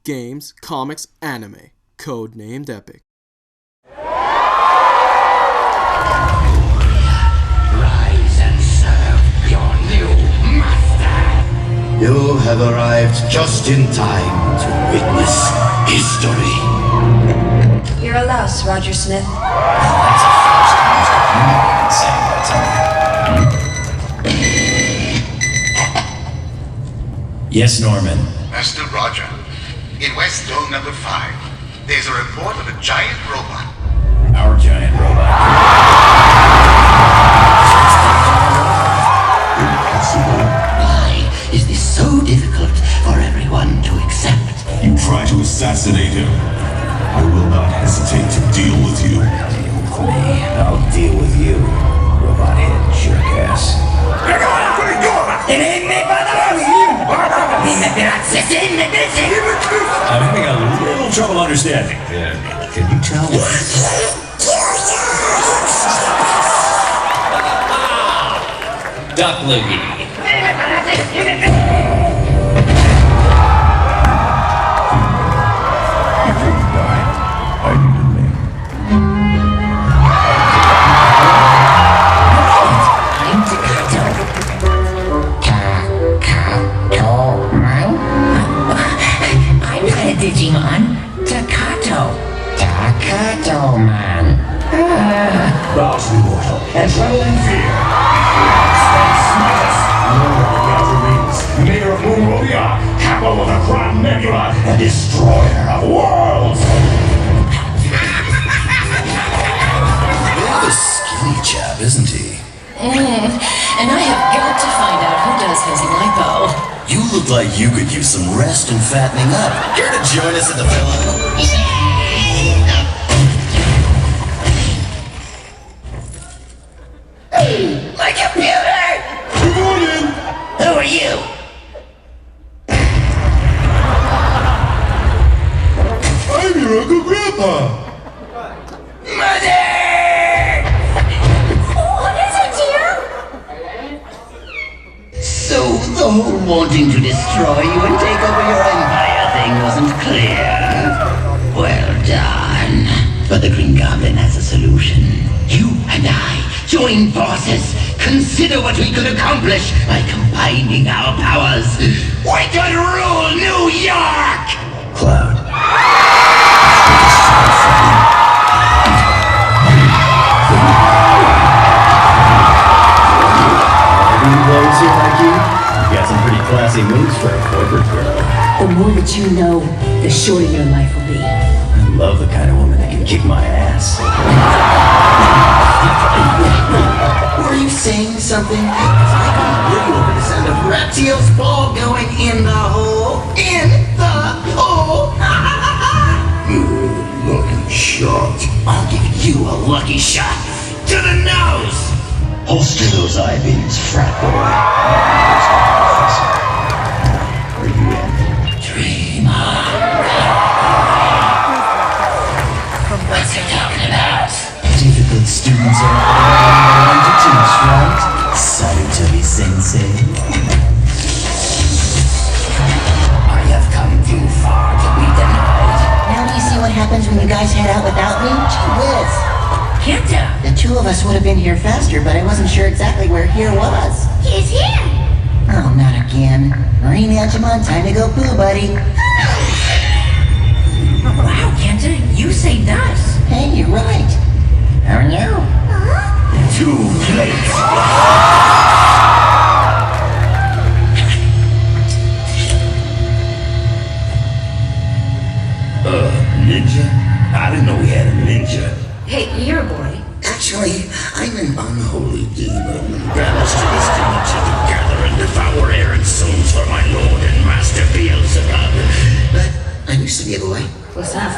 games, comics, anime. Codenamed Epic. Rise and serve your new master. You have arrived just in time to witness history. You're a louse, Roger Smith. That's a first time Mr. Human saying that to me. Yes, Norman. Master Roger, in West Dome number 5, there's a report of a giant robot. Our giant robot. Impossible. Why is this so difficult for everyone to accept? You try to assassinate him. I will not hesitate to deal with you. Deal with me. I'll deal with you, robot head jerkass. I'm having a little trouble understanding. Can you tell what? Duck Loogie. I need a name. I'm Takato. Takato-man? I'm not a Digimon. Takato. Takato-man. Boss immortal and travel in fear. Space Smash. Lord of the Outer Rings. Mayor of Monrovia. Capital of the Crown Nebula. And destroyer of worlds. A skinny chap, isn't he? And I have got to find out who does his lipo. You look like you could use some rest and fattening up. Care to join us in the pillow? Hey, my computer! Good morning! Who are you? I'm your Uncle Grandpa! Mother! What is it, dear? So the whole wanting to destroy you and take over your empire thing wasn't clear. Well done. But the Green Goblin has a solution. You and I join forces. Consider what we could accomplish by combining our powers. We could rule New York! Cloud. Clothes here, Mikey? You got some pretty classy moves for a corporate girl. The more that you know, the shorter your life will be. I love the kind of woman that can kick my ass. Were you saying something? I can hear you over the sound of Raptiel's ball going in the hole. In the hole. Lucky shot. I'll give you a lucky shot. To the nose. Holster those eye beams, frat boy. Are you in? Dream on. What's he talking about? Difficult students are going to teach, right? Salutary sensei. I have come too far to be denied. Now do you see what happens when you guys head out without me? Gee whiz. Kenta! The two of us would have been here faster, but I wasn't sure exactly where here was. He's here. Oh, not again. Marine Agumon, time to go poo, buddy. Wow, Kenta, you saved us. Hey, you're right. How are you? Too late! Ninja? I didn't know we had a ninja. Hey, you're a boy. Actually, I'm an unholy demon. Banished to this dimension to gather and devour errant souls for my lord and master Beelzebub. But I used to be a boy. What's up?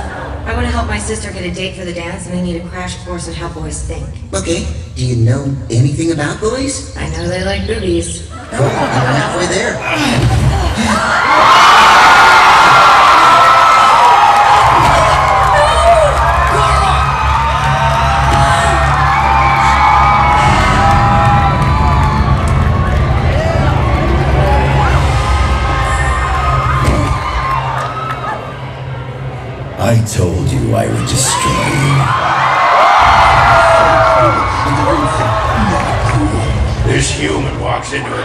I want to help my sister get a date for the dance, and I need a crash course on how boys think. Okay, do you know anything about boys? I know they like boobies. Cool, I'm halfway there. I told you I would destroy you. This human walks into a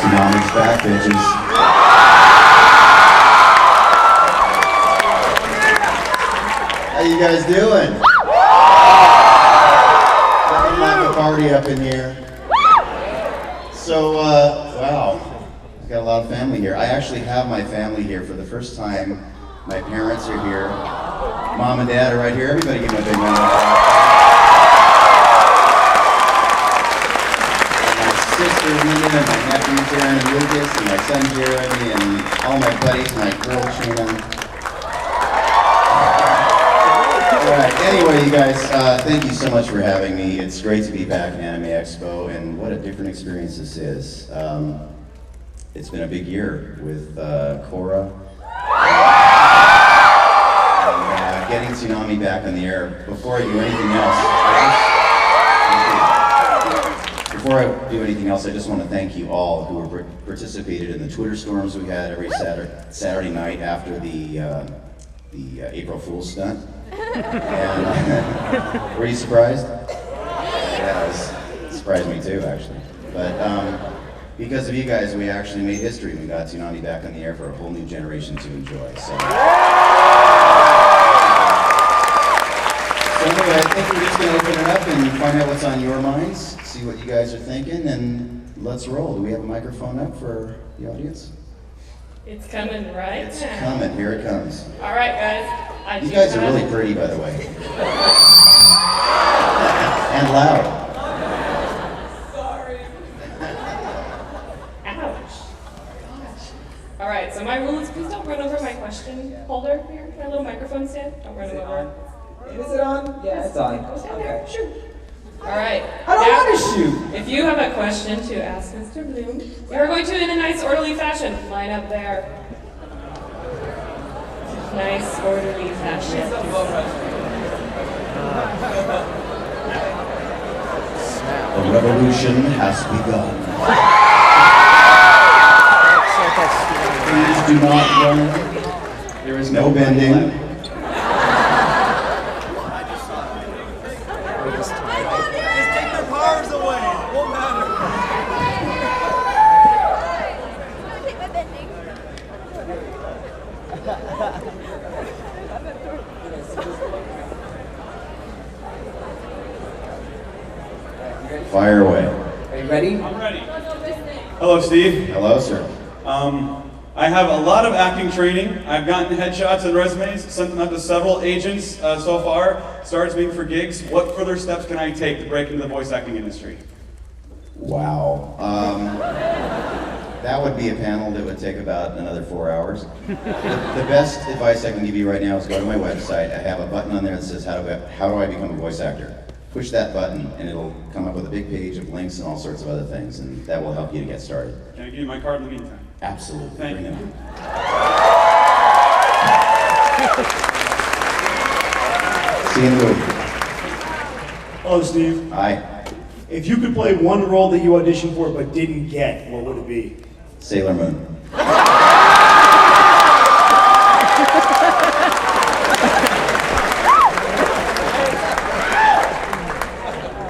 Tsunami's back, bitches. How you guys doing? Looking like a party up in here. So, wow, I've got a lot of family here. I actually have my family here for the first time. My parents are here. Mom and Dad are right here. Everybody give them a big round of applause. Sister Linda and my nephews Aaron and Lucas and my son Jeremy and all my buddies, my girl Sheena. Alright, anyway you guys, thank you so much for having me. It's great to be back in Anime Expo and what a different experience this is. It's been a big year with Korra and getting Toonami back on the air. Before I do anything else, I just want to thank you all who participated in the Twitter storms we had every Saturday night after the April Fool's stunt. And, were you surprised? Yeah, it surprised me too, actually. But because of you guys, we actually made history. We got Toonami back on the air for a whole new generation to enjoy. So anyway, I think we're just going to open it up and find out what's on your minds, see what you guys are thinking, and let's roll. Do we have a microphone up for the audience? It's coming right It's now. coming. Here it comes. All right, guys. You guys are really pretty, by the way. And loud. Sorry. Ouch. Gosh. All right, so my rule is please don't run over my question holder here, my little microphone stand. Don't run them over. Is it on? Yeah, it's on. Go stand there. Shoot. All right. I don't want to shoot. If you have a question to ask Mr. Bloom, you're going to, in a nice, orderly fashion, line up there. Nice, orderly fashion. The revolution has begun. Please do not run. There is no bending. Fire away. Are you ready? I'm ready. Hello, Steve. Hello, sir. I have a lot of acting training. I've gotten headshots and resumes, sent them out to several agents so far, started speaking for gigs. What further steps can I take to break into the voice acting industry? Wow. That would be a panel that would take about another 4 hours. The best advice I can give you right now is go to my website. I have a button on there that says, how do I become a voice actor? Push that button and it'll come up with a big page of links and all sorts of other things, and that will help you to get started. Can I give you my card in the meantime? Absolutely. Thank Bring you. it on. See you in the movie. Hello, Steve. Hi. If you could play one role that you auditioned for but didn't get, what would it be? Sailor Moon.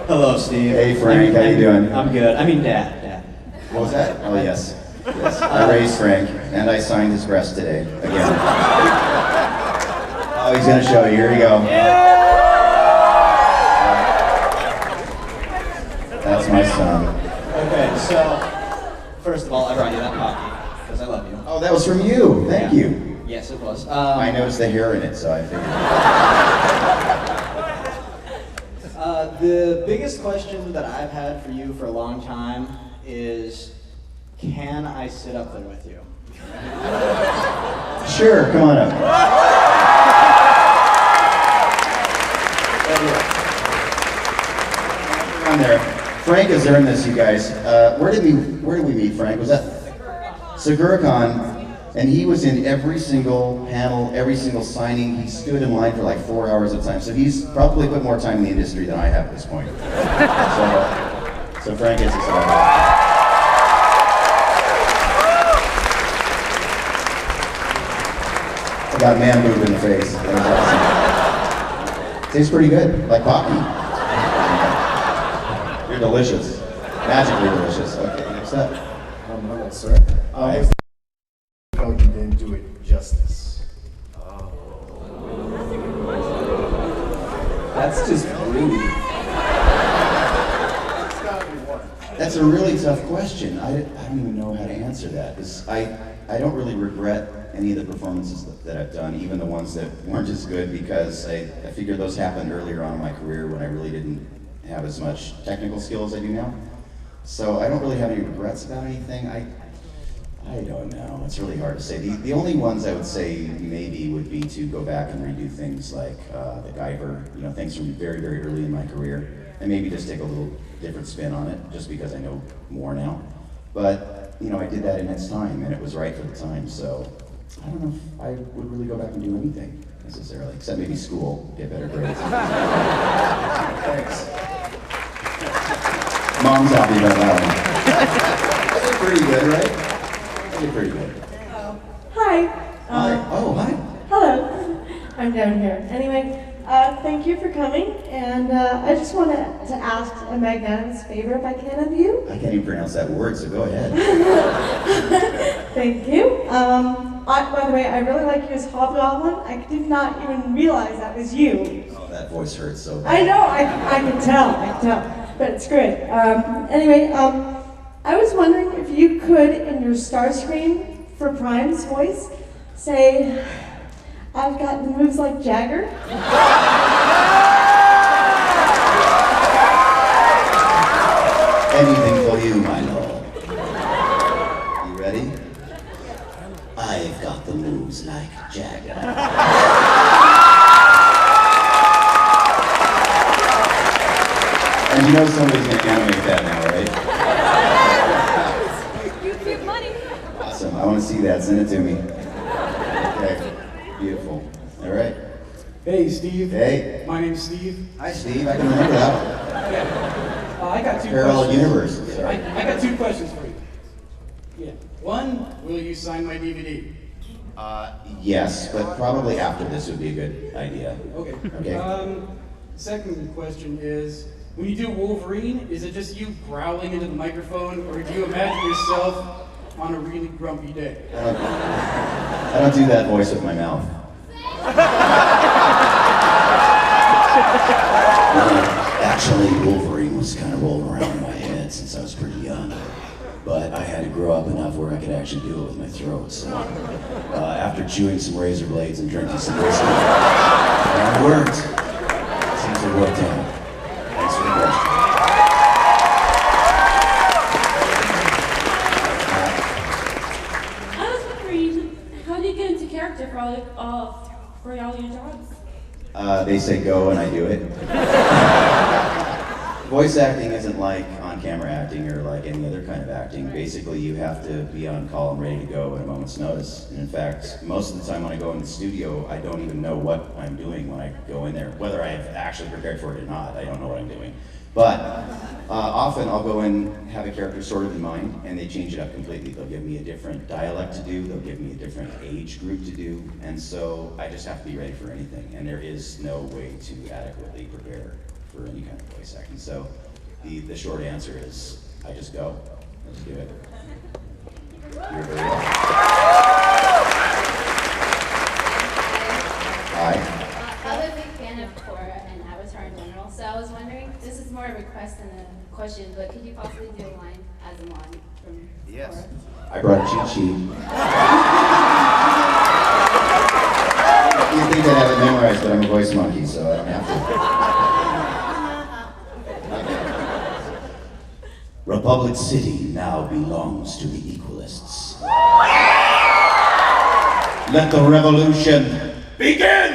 Hello, Steve. Hey, Frank. How you doing? I'm good. I mean, Dad. What was that? Oh, yes. Yes. I raised Frank, and I signed his breast today. Again. Oh, he's going to show you. Here you go. That's my son. Okay, so first of all, I brought you that coffee. because I love you. Oh, that was from you. Thank Yeah. you. Yes, it was. I noticed the hair in it, so I figured. The biggest question that I've had for you for a long time is, can I sit up there with you? Sure, come on up. On there. Frank has earned this, you guys. Where did we meet, Frank? Was that Sagura-con? And he was in every single panel, every single signing. He stood in line for like 4 hours at a time. So he's probably put more time in the industry than I have at this point. So Frank gets us all. I got man boob in the face. That was awesome. Tastes pretty good, like coffee. You're delicious. Magically delicious. Okay, next up. Hello, sir. You didn't do it justice. That's just rude. That's a really tough question. I don't even know how to answer that, because I don't really regret any of the performances that I've done, even the ones that weren't as good, because I figure those happened earlier on in my career when I really didn't have as much technical skill as I do now. So I don't really have any regrets about anything. I don't know. It's really hard to say. The only ones I would say maybe would be to go back and redo things like the Guyver, things from very, very early in my career, and maybe just take a little different spin on it, just because I know more now. But, I did that in its time, and it was right for the time, so I don't know if I would really go back and do anything, necessarily, except maybe school, get better grades. Thanks. Mom's happy about that one. That's pretty good, right? That's pretty good. Hi. Hi. Oh, hi. Hello. I'm down here. Anyway, thank you for coming, and I just wanted to ask a magnanimous favor, if I can, of you. I can't even pronounce that word, so go ahead. Thank you. By the way, I really like you as Hobgoblin. I did not even realize that was you. Oh, that voice hurts so bad. I know, I can tell, but it's great. Anyway, I was wondering if you could, in your Starscream for Prime's voice, say, I've got the moves like Jagger. Anything for you, my lord. You ready? I've got the moves like Jagger. And you know somebody's gonna animate that now, right? You give money. Awesome. I want to see that. Send it to me. Okay. Beautiful. All right. Hey, Steve. Hey. My name's Steve. Hi, Steve. I can remember that one. I got two Parallel questions. universe. Sorry. I got two questions for you. Yeah. One, will you sign my DVD? Yes, but probably after this would be a good idea. Okay. Okay. Second question is, when you do Wolverine, is it just you growling into the microphone, or do you imagine yourself on a really grumpy day? I don't do that voice with my mouth. Actually, Wolverine was kind of rolling around in my head since I was pretty young. But I had to grow up enough where I could actually do it with my throat. So after chewing some razor blades and drinking some whiskey, that worked. Seems to have worked out. Thanks for the question. I was wondering, how do you get into character for all your jobs? They say go and I do it. Voice acting isn't like on-camera acting or like any other kind of acting. Basically, you have to be on call and ready to go at a moment's notice. And in fact, most of the time when I go in the studio, I don't even know what I'm doing when I go in there. Whether I have actually prepared for it or not, I don't know what I'm doing. But often I'll go in, have a character sort of in mind, and they change it up completely. They'll give me a different dialect to do, they'll give me a different age group to do, and so I just have to be ready for anything. And there is no way to adequately prepare for any kind of voice acting. So the short answer is, I just go. I just do it. You're very welcome. Hi. I'm a big fan of Korra and Avatar in general, so I was wondering, this is more a request than a question, but could you possibly do a line as a line from Yes. Korra? I brought a cheat sheet. You think I'd have it memorized, but I'm a voice monkey, so I don't have to. Republic City now belongs to the Equalists. Let the revolution begin!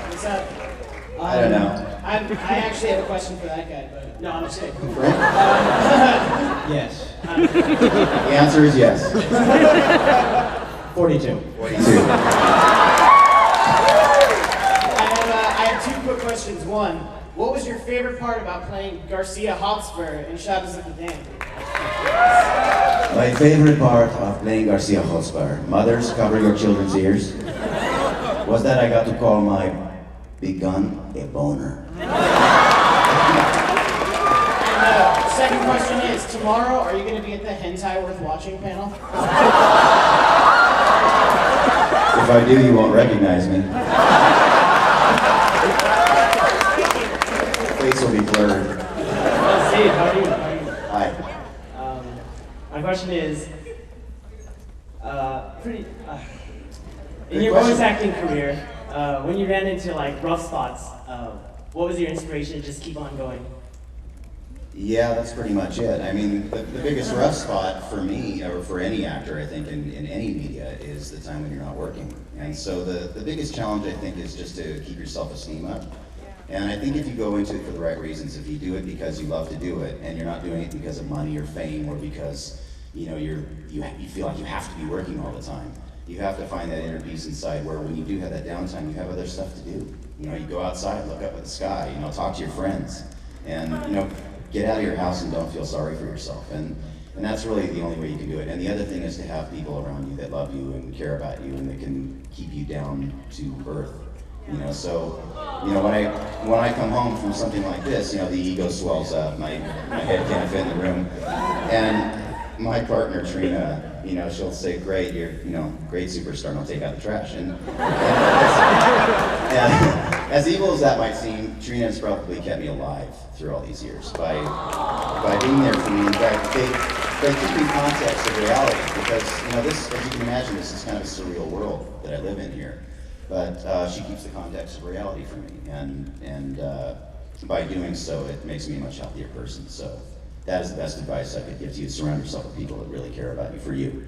What's up? I don't know. I actually have a question for that guy, but no, I'm just kidding. Yes. The answer is yes. 42. 42. I have two quick questions. One, what was your favorite part about playing Garcia Hotspur in Shadows of the Damned? My favorite part of playing Garcia Hotspur, mothers, cover your children's ears, was that I got to call my big gun a boner. And second question is, tomorrow, are you going to be at the Hentai Worth Watching panel? If I do, you won't recognize me. Face will be blurred. Steve, how are you? Hi. My question is, in Good your question. voice acting career, when you ran into like rough spots, what was your inspiration to just keep on going? Yeah, that's pretty much it. I mean, the biggest rough spot for me, or for any actor, I think, in any media, is the time when you're not working. And so the biggest challenge, I think, is just to keep your self-esteem up. And I think if you go into it for the right reasons, if you do it because you love to do it, and you're not doing it because of money or fame, or because you feel like you have to be working all the time, you have to find that inner peace inside where when you do have that downtime, you have other stuff to do. You know, you go outside, look up at the sky, you know, talk to your friends, and you know, get out of your house and don't feel sorry for yourself. And that's really the only way you can do it. And the other thing is to have people around you that love you and care about you and that can keep you down to earth. You know, so, you know, when I come home from something like this, you know, the ego swells up, my head can't fit in the room, and my partner Trina, you know, she'll say, "Great, you're, you know, great superstar, and I'll take out the trash." And as evil as that might seem, Trina's probably kept me alive through all these years by being there for me. In fact, they keep me context of reality because, you know, this, as you can imagine, this is kind of a surreal world that I live in here. But she keeps the context of reality for me, and by doing so, it makes me a much healthier person. So that is the best advice I could give to you: surround yourself with people that really care about you for you.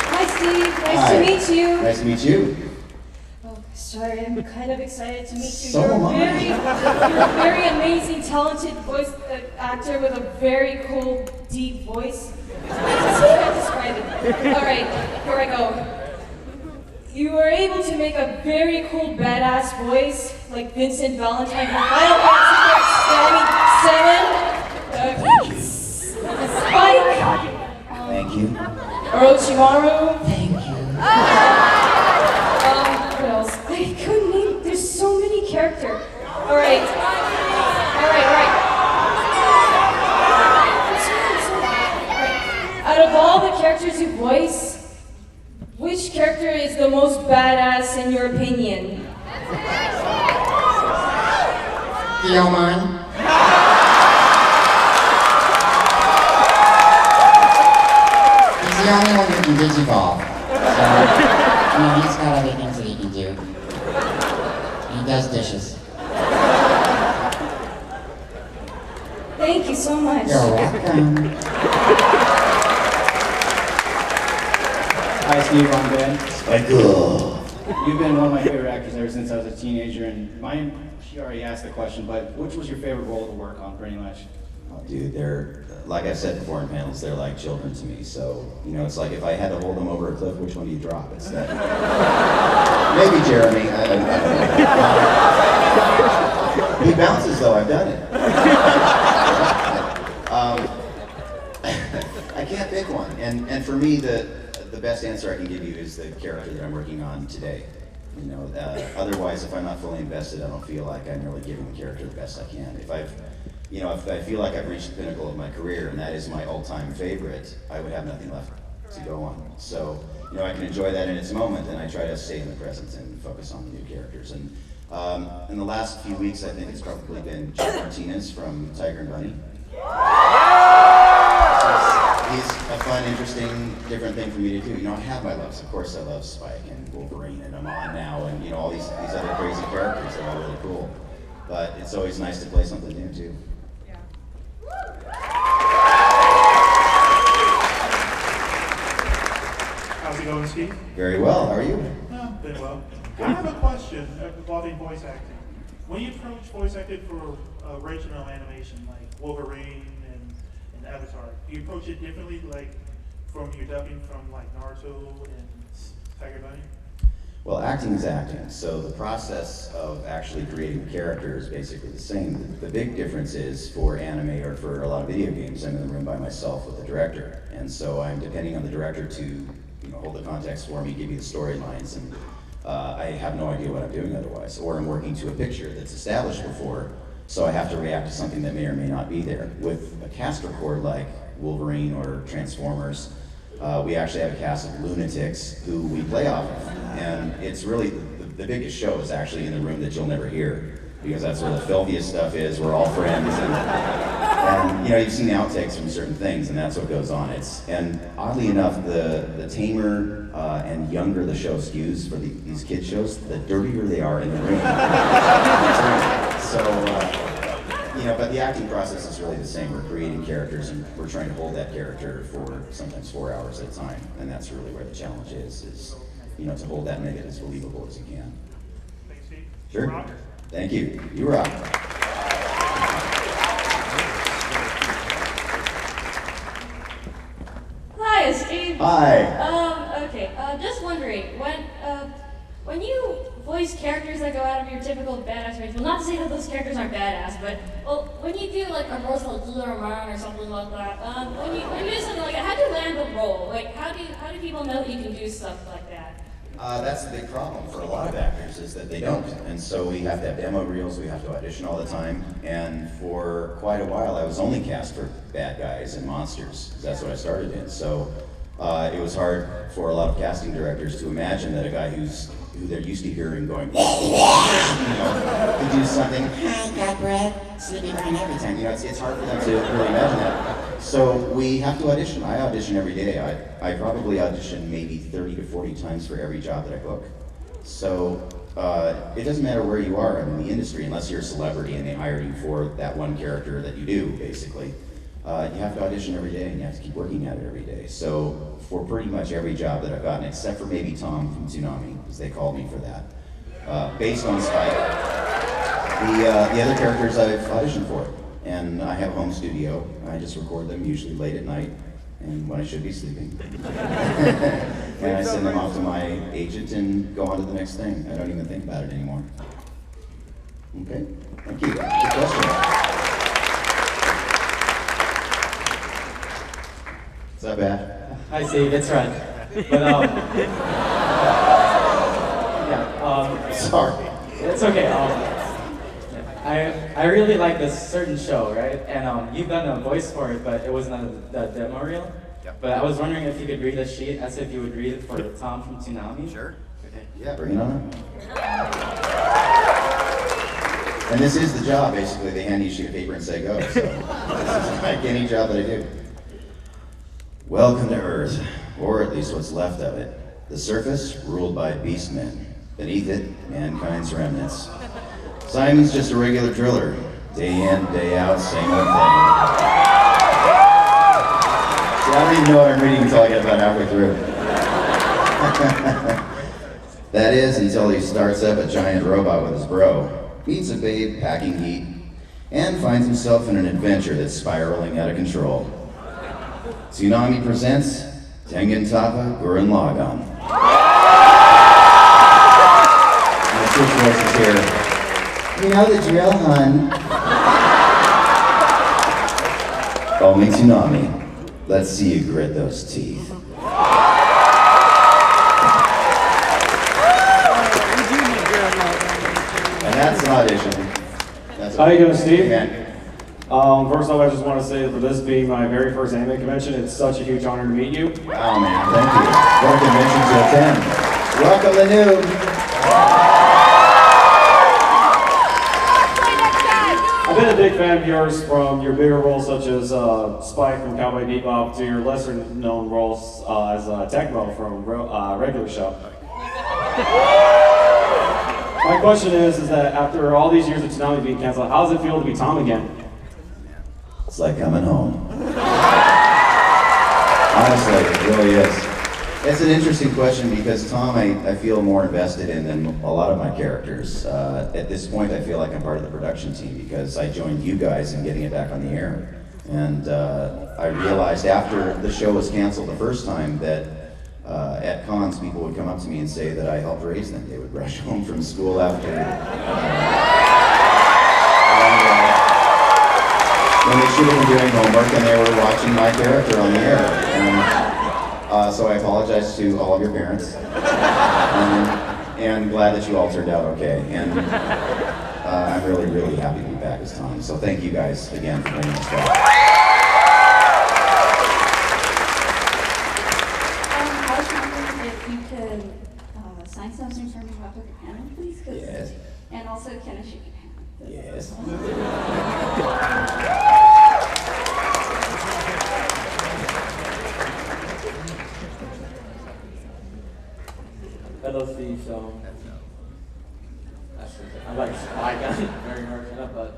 Hi, Steve. Nice Hi. to meet you. Nice to meet you. Oh, sorry, I'm kind of excited to meet you. So You're am I. you're a very amazing, talented voice actor with a very cool, deep voice. I can't describe it. All right, here I go. You were able to make a very cool, badass voice, like Vincent Valentine from Final Fantasy Spike. Thank you. Orochimaru. Thank you. What else? I couldn't name. There's so many characters. All right. Out of all the characters you voice, which character is the most badass in your opinion? Guillemon. He's the only one who can digivolve. So, you know, he's got other things that he can do. He does dishes. Thank you so much. You're welcome. Hi, Steve. I'm Ben. Michael. You've been one of my favorite actors ever since I was a teenager, and she already asked the question, but which was your favorite role to work on, pretty much? Oh, dude, they're, like I said before in panels, they're like children to me. So, you know, it's like if I had to hold them over a cliff, which one do you drop? It's that. Maybe Jeremy. I don't know. He bounces, though. I've done it. I can't pick one. And for me, the best answer I can give you is the character that I'm working on today. You know, otherwise, if I'm not fully invested, I don't feel like I'm really giving the character the best I can. If I feel like I've reached the pinnacle of my career and that is my all-time favorite, I would have nothing left to go on. So I can enjoy that in its moment, and I try to stay in the present and focus on the new characters. And in the last few weeks, I think it's probably been Jeff Martinez from Tiger and Bunny. He's a fun, interesting, different thing for me to do. I have my loves. Of course, I love Spike and Wolverine and Amon now, and all these other crazy characters that are really cool. But it's always nice to play something new too. How's it going, Steve? Very well. How are you? Been well. I have a question involving voice acting. When you approach voice acting for original animation, like Wolverine and Avatar, do you approach it differently, like from your dubbing from like Naruto and Tiger Bunny? Well, acting is acting, so the process of actually creating the character is basically the same. The big difference is for anime or for a lot of video games, I'm in the room by myself with the director, and so I'm depending on the director to hold the context for me, give me the storylines, and I have no idea what I'm doing otherwise, or I'm working to a picture that's established before, so I have to react to something that may or may not be there. With a cast record like Wolverine or Transformers, we actually have a cast of lunatics who we play off of, and it's really the biggest show is actually in the room that you'll never hear, because that's where the filthiest stuff is. We're all friends, and you've seen outtakes from certain things, and that's what goes on. And oddly enough, the tamer and younger the show skews for these kid shows, the dirtier they are in the room. So, but the acting process is really the same. We're creating characters, and we're trying to hold that character for sometimes 4 hours at a time, and that's really where the challenge is to hold that and make it as believable as you can. Thanks, Steve. Sure. You rock. Thank you. You rock. Hi, Steve. Hi. Okay. Just wondering, when you voice characters that go out of your typical badass range, well, not to say that those characters aren't badass, but when you do like a voice like Zulaman or something like that, when you do something like that, how do you land the role? Like, how do people know that you can do stuff like that? That's the big problem for a lot of actors, is that they don't. And so we have to have demo reels, we have to audition all the time. And for quite a while, I was only cast for bad guys and monsters, because that's what I started in. So it was hard for a lot of casting directors to imagine that a guy who they're used to hearing going, could do something, hi, got bread, sleepy brain every time. It's hard for them to really imagine that. So we have to audition. I audition every day. I probably audition maybe 30 to 40 times for every job that I book. So it doesn't matter where you are in the industry, unless you're a celebrity and they hired you for that one character that you do, basically. You have to audition every day, and you have to keep working at it every day. So for pretty much every job that I've gotten, except for maybe Tom from Toonami, because they called me for that, based on Spike, the other characters I've auditioned for. And I have a home studio. I just record them usually late at night and when I should be sleeping. And I send them off to my agent and go on to the next thing. I don't even think about it anymore. Okay, thank you. Good question. Is that bad? Hi, Steve, it's Ren. But, sorry. It's okay. I really like this certain show, right? And you've done a voice for it, but it wasn't the demo reel. Yep. But I was wondering if you could read a sheet as if you would read it for Tom from Toonami. Sure. Okay. Yeah, bring it on. And this is the job, basically. They hand you a sheet of paper and say go. So this is like any job that I do. Welcome to Earth, or at least what's left of it. The surface ruled by beastmen. Beneath it, mankind's remnants. Simon's just a regular driller. Day in, day out, same old thing. See, I don't even know what I'm reading until I get about halfway through. That is, until he starts up a giant robot with his bro, meets a babe packing heat, and finds himself in an adventure that's spiraling out of control. Toonami presents Tengen Toppa Gurren Lagann. My switch voice is here. You know the drill, hun. Only Toonami. Let's see you grit those teeth. And that's an audition. How you doing, Steve? Man. First off, I just want to say that for this being my very first anime convention, it's such a huge honor to meet you. Wow, man, thank you. What a convention to attend. Welcome the noob. I've been a big fan of yours from your bigger roles such as Spike from Cowboy Bebop to your lesser known roles as Tecmo from regular show. My question is that after all these years of Toonami being canceled, how does it feel to be Tom again? It's like coming home. Honestly, it really is. It's an interesting question because Tom, I feel more invested in than a lot of my characters. At this point, I feel like I'm part of the production team because I joined you guys in getting it back on the air. And I realized after the show was canceled the first time that at cons, people would come up to me and say that I helped raise them. They would rush home from school after. When they should have been doing homework and they were watching my character on the air. So I apologize to all of your parents. And glad that you all turned out okay. And I'm really, really happy to be back as Tom. So thank you guys again for bringing us back. I was wondering if you could sign something for me about the panel, please? Yes. And also, can I shake your hand? Yes. Hello, Steve. So, I like Spike Guy very much, but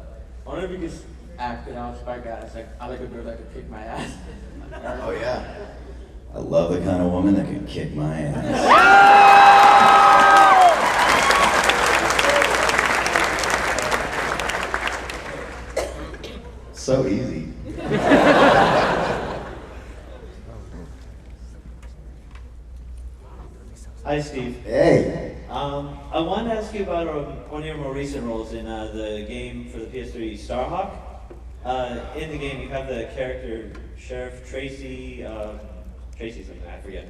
I wonder if you could act it out, Spike Guy. It's like, I like a girl that could kick my ass. Oh, yeah. I love the kind of woman that can kick my ass. So easy. Hi, Steve. Hey. I wanted to ask you about one of your more recent roles in the game for the PS3, Starhawk. In the game, you have the character Sheriff Tracy something, I forget.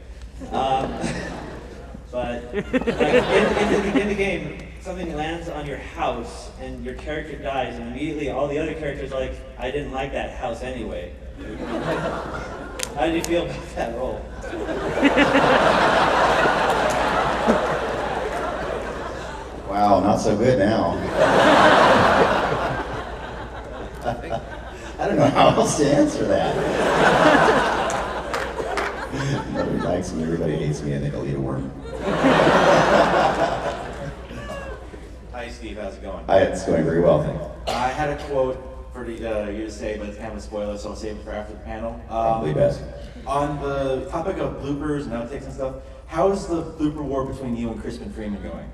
But like, in the game, something lands on your house and your character dies, and immediately all the other characters are like, I didn't like that house anyway. How did you feel about that role? Wow, not so good now. I don't know how else to answer that. Nobody likes me, everybody hates me, I think I'll eat a worm. Hi Steve, how's it going? Hi, it's going very well, thanks. I had a quote for you to say, but it's kind of a spoiler, so I'll save it for after the panel. Probably best. On the topic of bloopers and outtakes and stuff, how is the blooper war between you and Crispin Freeman going?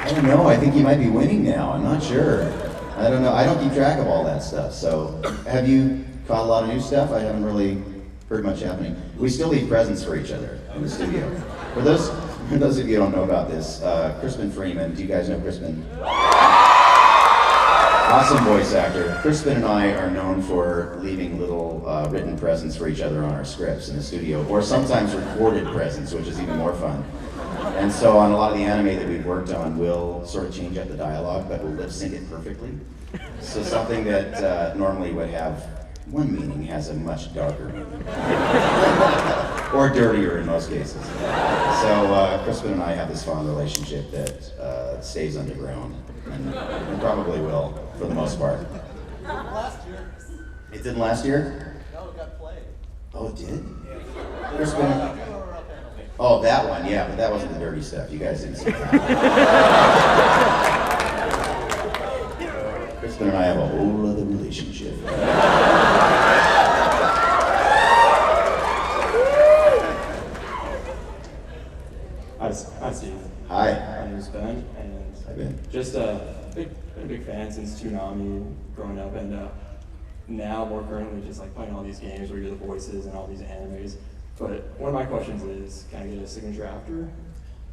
I don't know, I think he might be winning now, I'm not sure. I don't know, I don't keep track of all that stuff, so have you caught a lot of new stuff? I haven't really heard much happening. We still leave presents for each other in the studio. For those of you who don't know about this, Crispin Freeman, do you guys know Crispin? Awesome voice actor. Crispin and I are known for leaving little written presents for each other on our scripts in the studio, or sometimes recorded presents, which is even more fun. And so on a lot of the anime that we've worked on, we'll sort of change up the dialogue, but we'll lip sync it perfectly. So something that normally would have one meaning has a much darker meaning. Or dirtier in most cases. So Crispin and I have this fond relationship that stays underground, and probably will, for the most part. Last year. It didn't last year? No, it got played. Oh, it did? Yeah. Crispin? Oh, that one, yeah, but that wasn't the dirty stuff. You guys didn't see that. Crispin and I have a whole other relationship. Hi, Steve. Hi. My name is Ben, and Hi, Ben. Just been a big fan since Toonami growing up, and now more currently just like playing all these games where you do the voices and all these animes. But one of my questions is, can I get a signature after?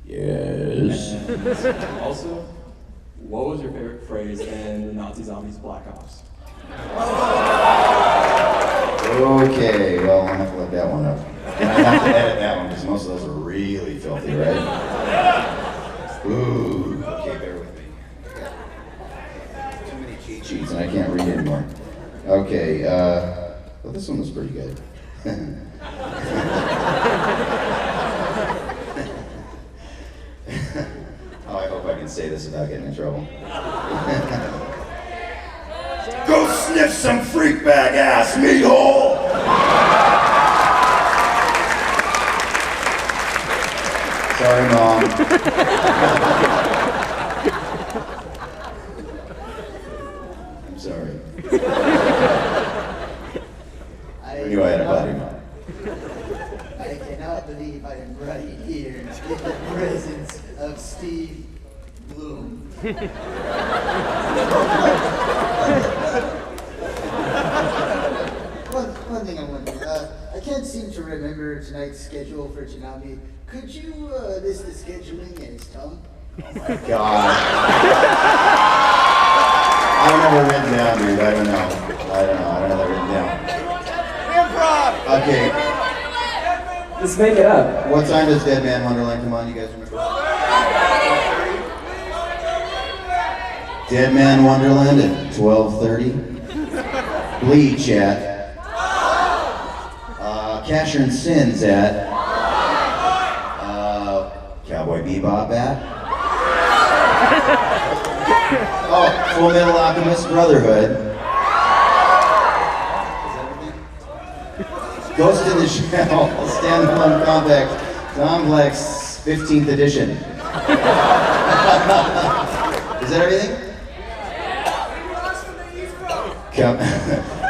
Yes. And also, what was your favorite phrase in the Nazi Zombies Black Ops? Okay, well, I'll have to look that one up. And I have to edit that one because most of those are really filthy, right? Ooh, okay, bear with me. and I can't read anymore. Okay, well, this one was pretty good. Oh, I hope I can say this without getting in trouble. Go sniff some freak bag ass meat hole! Sorry, Mom. I'm sorry. I knew I had a body mouth. I cannot believe I am right here in the presence of Steve Blum. One thing I wonder, I can't seem to remember tonight's schedule for Toonami. Could you list the scheduling as Tom? Oh my God. I don't have it written down, dude. I don't know. I don't have that written down. Improv! Okay. Just make it up. What time does Dead Man Wonderland come on? You guys remember? Dead Man Wonderland at 12:30. Bleach at. Casher and Sins at. Cowboy Bebop at. Oh, Full Metal Alchemist Brotherhood. Ghost in the Shell, standalone compact, Complex 15th edition. Is that everything?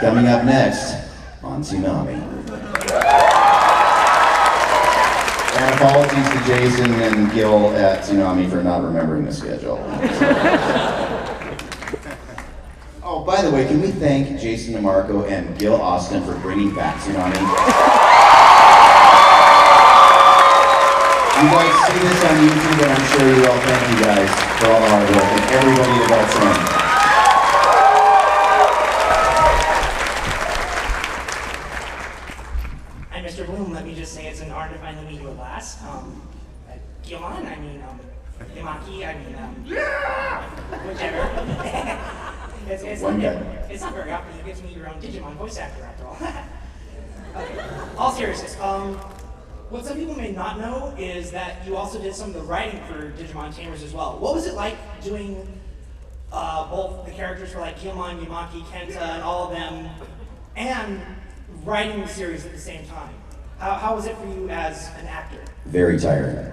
Coming up next on Toonami. And apologies to Jason and Gil at Toonami for not remembering the schedule. Oh, by the way, can we thank Jason DeMarco and Gil Austin for bringing back Toonami? You guys see this on YouTube, and I'm sure you all thank you guys for all the hard work and everybody that got in. Hi, Mr. Bloom. Let me just say it's an honor to finally meet you at last. Gilman, Yamaki, whichever. It's not very often you get to meet your own Digimon voice actor, after all. Okay. All seriousness, what some people may not know is that you also did some of the writing for Digimon Tamers as well. What was it like doing both the characters for like Gilman, Yamaki, Kenta, and all of them, and writing the series at the same time? How was it for you as an actor? Very tiring.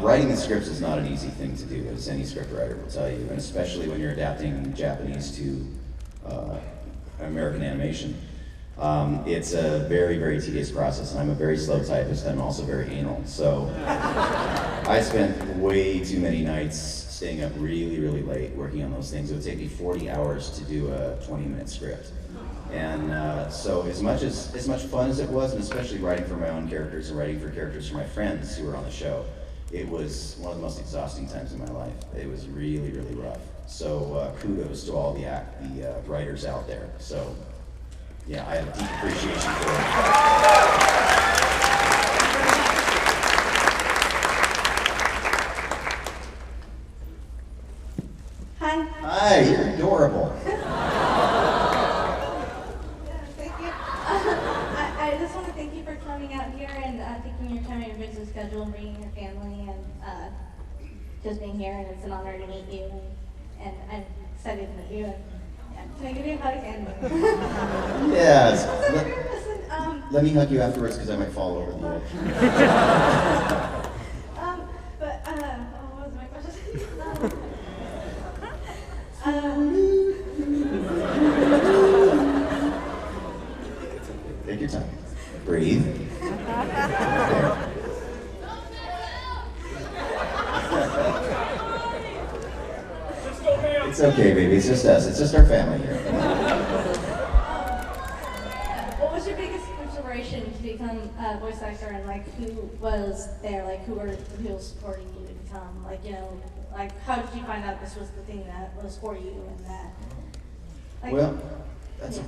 Writing the scripts is not an easy thing to do, as any script writer will tell you, and especially when you're adapting Japanese to American animation. It's a very, very tedious process, and I'm a very slow typist. I'm also very anal, so I spent way too many nights staying up really, really late working on those things. It would take me 40 hours to do a 20-minute script. And so as much fun as it was, and especially writing for my own characters and writing for characters for my friends who were on the show, it was one of the most exhausting times in my life. It was really, really rough. So kudos to all the writers out there. So yeah, I have a deep appreciation for it. Hi. Hi, you're adorable. Thank you. I just want to thank you for coming out here and taking your time out of your busy schedule and bringing your family and just being here. And it's an honor to meet you. And I'm excited to meet you. And, yeah. Can I give you a hug? And Yes. Listen, Let me hug you afterwards because I might fall over the edge. what was my question? Take your time. Breathe. It's okay, baby. It's just us. It's just our family here. What was your biggest inspiration to become a voice actor, and like who was there, like who was supporting you to become, like, you know, like how did you find out this was the thing that was for you and that? Like, Well, that's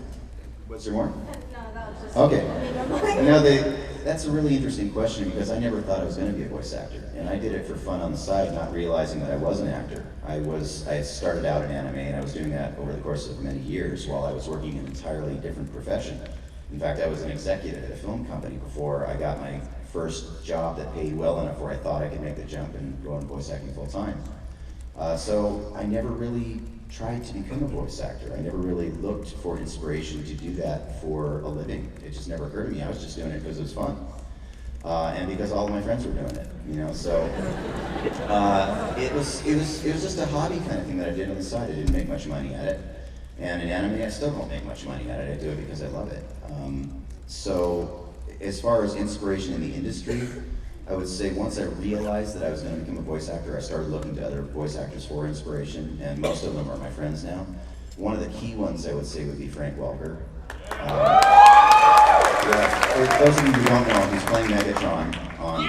Was there more? No, that was just. Okay. That's a really interesting question because I never thought I was going to be a voice actor, and I did it for fun on the side, not realizing that I was an actor. I started out in anime, and I was doing that over the course of many years while I was working an entirely different profession. In fact, I was an executive at a film company before I got my first job that paid well enough where I thought I could make the jump and go into voice acting full time. So I never really tried to become a voice actor. I never really looked for inspiration to do that for a living. It just never occurred to me. I was just doing it because it was fun. And because all of my friends were doing it, so it was just a hobby kind of thing that I did on the side. I didn't make much money at it. And in anime, I still don't make much money at it. I do it because I love it. So as far as inspiration in the industry, I would say once I realized that I was going to become a voice actor, I started looking to other voice actors for inspiration, and most of them are my friends now. One of the key ones I would say would be Frank Welker. For those of you who don't know, he's playing Megatron on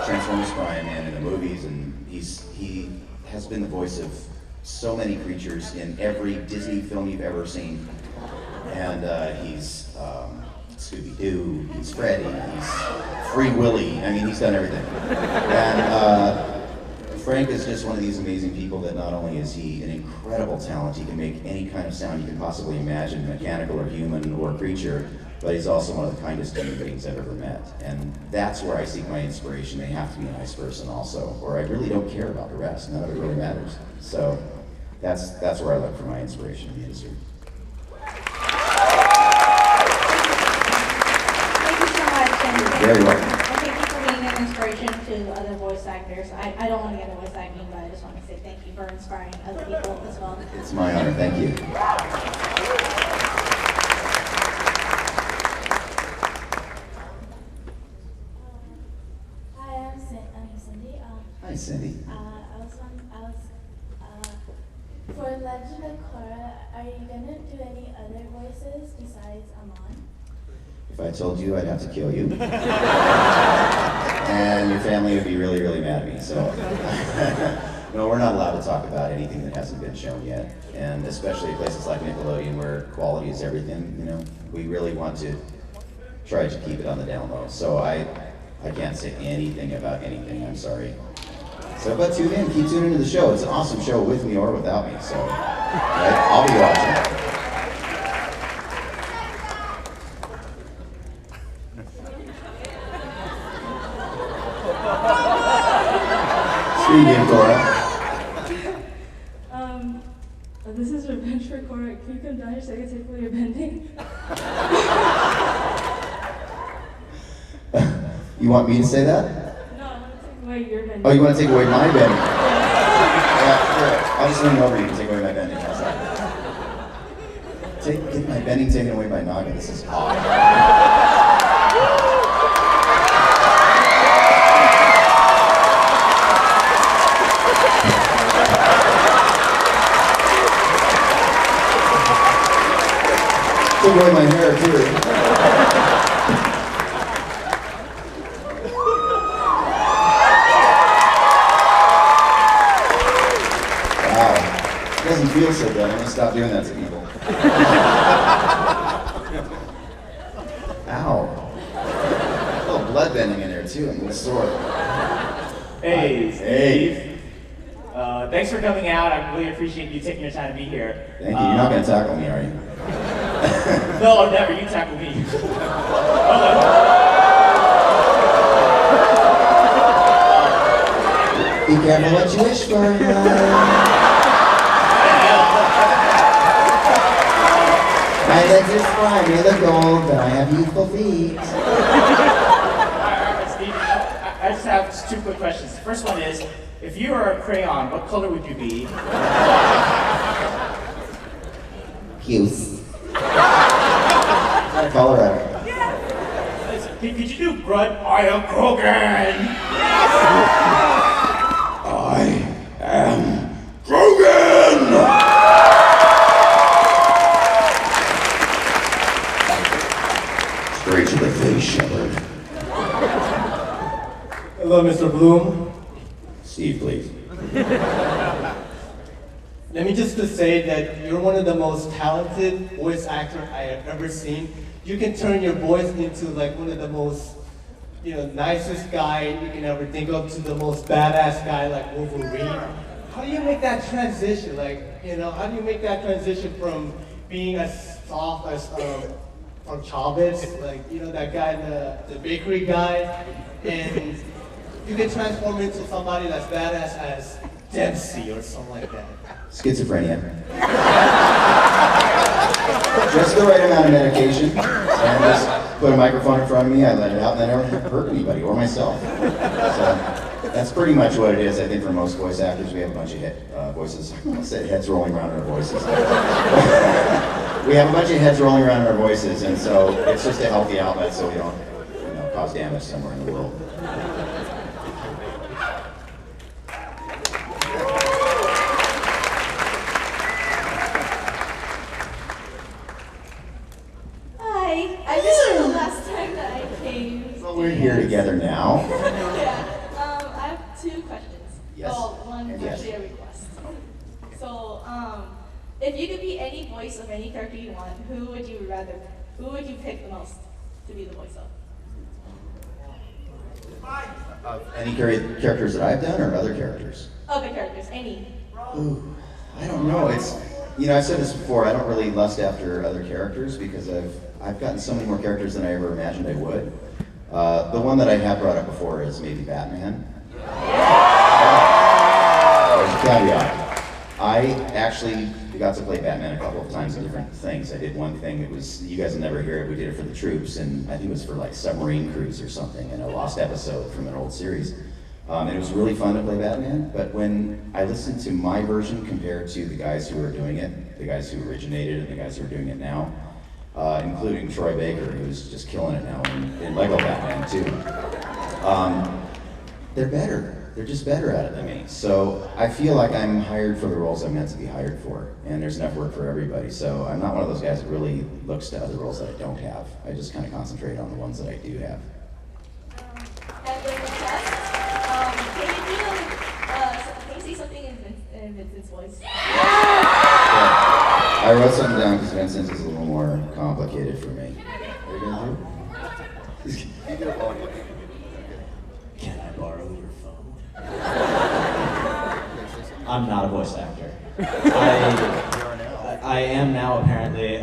Transformers Prime and in the movies, and he has been the voice of so many creatures in every Disney film you've ever seen. And he's Scooby-Doo, he's Freddy, he's Free Willy, I mean, he's done everything. And Frank is just one of these amazing people that not only is he an incredible talent, he can make any kind of sound you can possibly imagine, mechanical or human or creature, but he's also one of the kindest human beings I've ever met. And that's where I seek my inspiration. They have to be a nice person also, or I really don't care about the rest. None of it really matters. So that's where I look for my inspiration in the industry. Very welcome. And thank you for being an inspiration to other voice actors. I don't want to get into voice acting, but I just want to say thank you for inspiring other people as well. It's my honor. Thank you. Hi, I'm Cindy. Hi, Cindy. For Legend of Korra, are you gonna do any other voices besides Amon? If I told you, I'd have to kill you. And your family would be really, really mad at me, so. No, we're not allowed to talk about anything that hasn't been shown yet. And especially at places like Nickelodeon where quality is everything, we really want to try to keep it on the down low. So I can't say anything about anything, I'm sorry. So, but tune in, keep tuning into the show. It's an awesome show with me or without me, so right? I'll be watching. Speaking, Cora. This is Revenge for Cora. Can you come down here so I can take away your bending? You want me to say that? No, I want to take away your bending. Oh, you want to take away my bending? Yeah, sure. I'll just lean over you and take away my bending. How's that? Get my bending taken away by Naga. This is odd. Took away my hair too. Wow, it doesn't feel so good. I'm gonna stop doing that to people. Ow. A little blood bending in there too. I'm a little sore. Hey, Steve. Thanks for coming out. I really appreciate you taking your time to be here. Thank you. You're not gonna tackle me, are you? No, never. You tackle me. Be careful what you wish for. My legs are spry, made of gold, but I have youthful feet. Alright, Steve. I just have just two quick questions. The first one is, if you were a crayon, what color would you be? Puce. Colorado. Could you do grunt? I am Krogan! I am Krogan! Straight to the face, Shepard. Hello, Mr. Blum. Steve, please. let me just to say that you're one of the most talented voice actor I have ever seen. You can turn your voice into like one of the most, nicest guy you can ever think of to the most badass guy like Wolverine. How do you make that transition? How do you make that transition from being as soft as from Chavez, that guy, the bakery guy, and you can transform into somebody that's badass as Dempsey or something like that. Schizophrenia. Just the right amount of medication, and just put a microphone in front of me, I let it out, and I never hurt anybody or myself. So that's pretty much what it is, I think, for most voice actors. We have a bunch of voices. I said heads rolling around in our voices. We have a bunch of heads rolling around in our voices, and so it's just a healthy outlet so we don't cause damage somewhere in the world. I missed you the last time that I came. Well, we're here together now. I have two questions. Yes. Well, one is Yes. actually a request. So, if you could be any voice of any character you want, who would you pick the most to be the voice of? Any characters that I've done or other characters? Other characters, any. Ooh, I don't know. I've said this before. I don't really lust after other characters because I've gotten so many more characters than I ever imagined I would. The one that I have brought up before is maybe Batman. There's a caveat. I actually got to play Batman a couple of times in different things. I did one thing. You guys will never hear it. We did it for the troops, and I think it was for like submarine crews or something, in a lost episode from an old series. And it was really fun to play Batman, but when I listened to my version compared to the guys who were doing it, the guys who originated and the guys who are doing it now, including Troy Baker, who's just killing it now in Lego Batman too, they're better. They're just better at it than me. So I feel like I'm hired for the roles I'm meant to be hired for, and there's enough work for everybody. So I'm not one of those guys that really looks to other roles that I don't have. I just kind of concentrate on the ones that I do have. And then can you say something in Vincent's voice? I wrote something down because Vincent's is a little more complicated for me. Are you gonna do? Can I borrow your phone? I'm not a voice actor. I am now, apparently.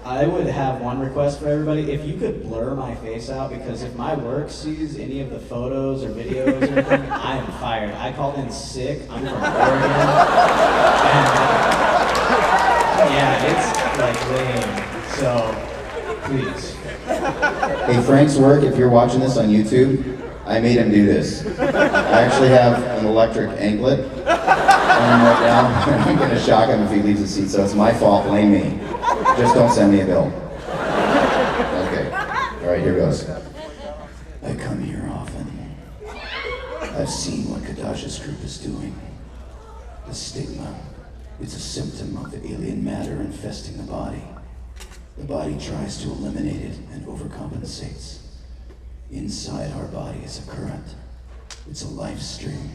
I would have one request for everybody. If you could blur my face out, because if my work sees any of the photos or videos or anything, I am fired. I called in sick. I'm from Oregon. And, it's like lame. So, please. Hey, Frank's work, if you're watching this on YouTube, I made him do this. I actually have an electric anklet on him right now, and I'm gonna shock him if he leaves his seat, so it's my fault, blame me. Just don't send me a bill. Okay, all right, here goes. I come here often. I've seen what Kadasha's group is doing. The stigma, it's a symptom of the alien matter infesting the body. The body tries to eliminate it and overcompensates. Inside our body is a current. It's a life stream.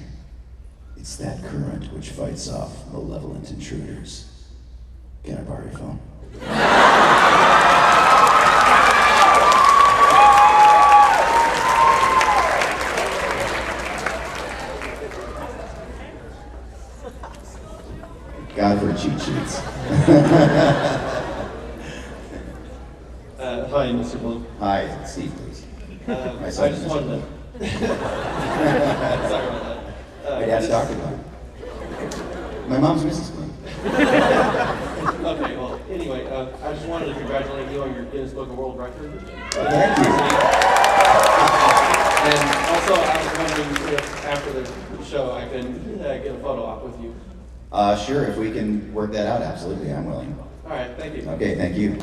It's that current which fights off malevolent intruders. Can I borrow your phone? God for cheat sheets. Hi, Mr. Blum. Hi, Steve, please. I just wanted to... Sorry about that. My dad's Dr. Blum. My mom's Mrs. Blum. Okay, well, anyway, I just wanted to congratulate you on your Guinness Book of World Record. Thank you. And also, I was wondering if after the show I can get a photo op with you. Sure, if we can work that out, absolutely, I'm willing. All right, thank you. Okay, thank you.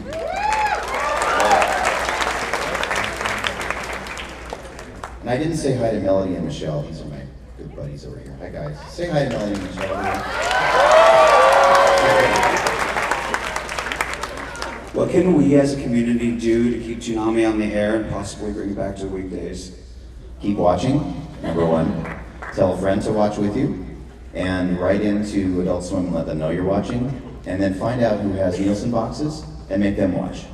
And I didn't say hi to Melody and Michelle. These are my good buddies over here. Hi, guys. Say hi to Melody and Michelle. What can we as a community do to keep Toonami on the air and possibly bring it back to weekdays? Keep watching, number one. Tell a friend to watch with you. and write into Adult Swim and let them know you're watching, and then find out who has Nielsen boxes and make them watch.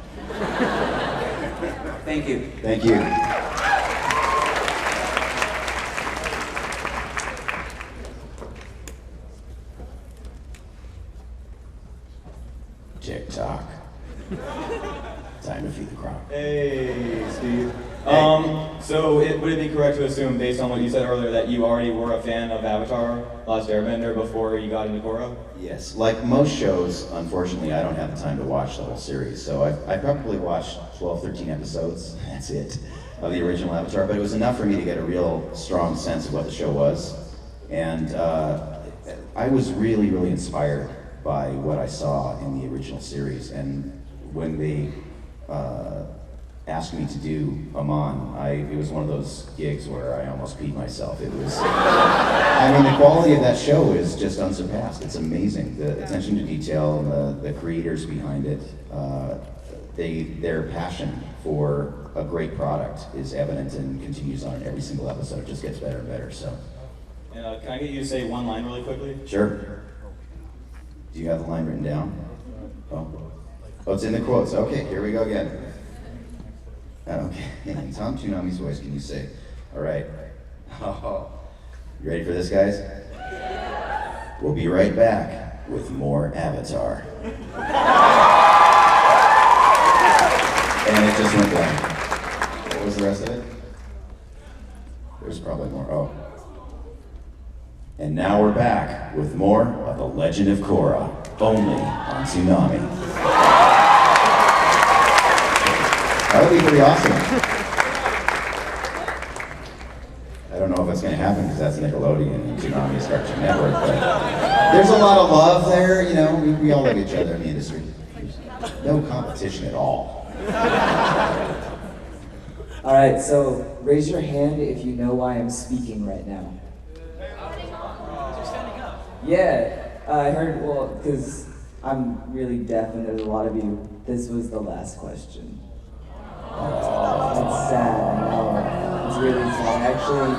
Thank you. Thank you. TikTok. Time to feed the crowd. Hey, Steve. So would it be correct to assume, based on what you said earlier, that you already were a fan of Avatar: Last Airbender before you got into Korra? Yes, like most shows, unfortunately, I don't have the time to watch the whole series, so I probably watched 12, 13 episodes, that's it, of the original Avatar, but it was enough for me to get a real strong sense of what the show was, and I was really, really inspired by what I saw in the original series, and when they asked me to do Amon, it was one of those gigs where I almost peed myself. It was, I mean, the quality of that show is just unsurpassed. It's amazing. The attention to detail, and the creators behind it, their passion for a great product is evident and continues on in every single episode. It just gets better and better, so. And can I get you to say one line really quickly? Sure. Do you have the line written down? Oh, it's in the quotes. Okay, here we go again. Okay, in Tom Toonami's voice, can you say, all right, you ready for this, guys? We'll be right back with more Avatar. And it just went blank. What was the rest of it? There's probably more, oh. And now we're back with more of The Legend of Korra, only on Toonami. That would be pretty awesome. I don't know if it's going to happen because that's Nickelodeon and Toonami is Cartoon Network, but there's a lot of love there, you know, we all love each other in the industry. No competition at all. All right, so raise your hand if you know why I'm speaking right now. Yeah, I heard, well, because I'm really deaf and there's a lot of you, this was the last question. It's sad, I know. It's really sad. Actually,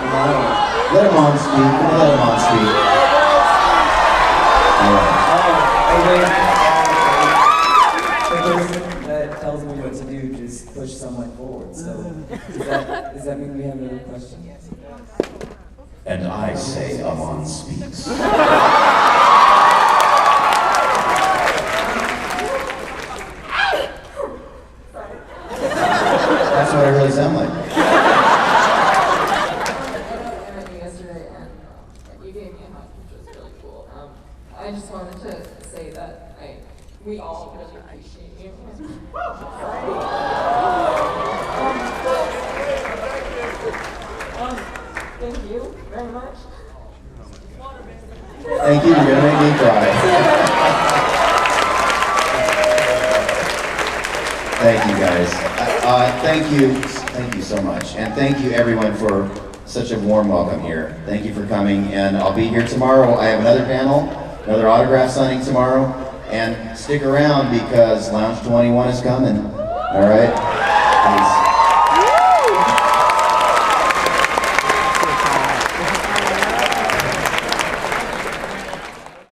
you know. Let him on speak. Let him on speak. The person that tells me what to do just push someone forward. So, does that mean we have another question? And I say Amon speaks. That's what I really sound like. I met you yesterday and you gave me a hug, which was really cool. I just wanted to say that we all really appreciate you. Thank you very much. Thank you, you're gonna make me cry. Thank you guys. Thank you so much. And thank you everyone for such a warm welcome here. Thank you for coming, and I'll be here tomorrow. I have another panel, another autograph signing tomorrow, and stick around because Lounge 21 is coming. All right? Peace.